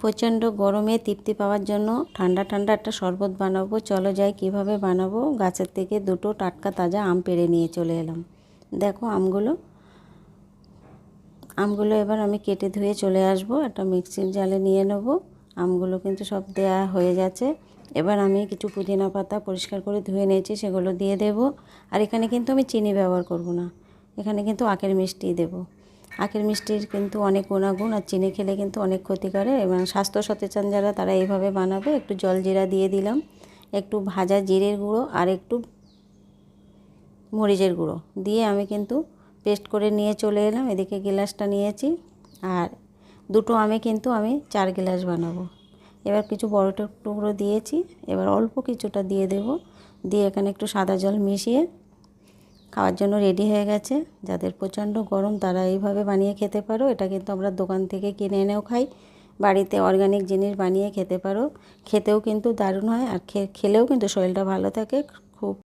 প্রচণ্ড গরমে তৃপ্তি পাওয়ার জন্য ঠান্ডা ঠান্ডা একটা শরবত বানাবো। চলো যাই কিভাবে বানাবো। গাছের থেকে দুটো টাটকা তাজা আম পেড়ে নিয়ে চলে এলাম। দেখো আমগুলো এবার আমি কেটে ধুয়ে চলে আসব। একটা মিক্সির জালে নিয়ে নেব। আমগুলো কিন্তু সব দেয়া হয়ে গেছে। এবার আমি কিছু পুদিনা পাতা পরিষ্কার করে ধুয়ে নিয়েছি, সেগুলো দিয়ে দেব। আর এখানে কিন্তু আমি চিনি ব্যবহার করব না, এখানে কিন্তু আখের মিষ্টি দেব। আখের মিষ্টির কিন্তু অনেক গুণাগুণ, আর চিনি খেলে কিন্তু অনেক ক্ষতি করে এবং স্বাস্থ্য সচেতন যারা তারা এইভাবে বানাবে। একটু জল জিরা দিয়ে দিলাম, একটু ভাজা জিরের গুঁড়ো আর একটু মরিচের গুঁড়ো দিয়ে আমি কিন্তু পেস্ট করে নিয়ে চলে এলাম। এদিকে গ্লাসটা নিয়েছি, আর দুটো আমে কিন্তু আমি 4 গ্লাস বানাবো। এবার কিছু বড় টুকরো দিয়েছি, এবার অল্প কিছুটা দিয়ে দেব। দিয়ে এখানে একটু সাদা জল মিশিয়ে খাওয়ার জন্য রেডি হয়ে গেছে। যাদের প্রচণ্ড গরম তারা এইভাবে বানিয়ে খেতে পারো। এটা কিন্তু আমরা দোকান থেকে কিনে এনেও খাই, বাড়িতে অর্গানিক জিনিস বানিয়ে খেতে পারো। খেতেও কিন্তু দারুণ হয়, আর খেলেও কিন্তু শরীরটা ভালো থাকে।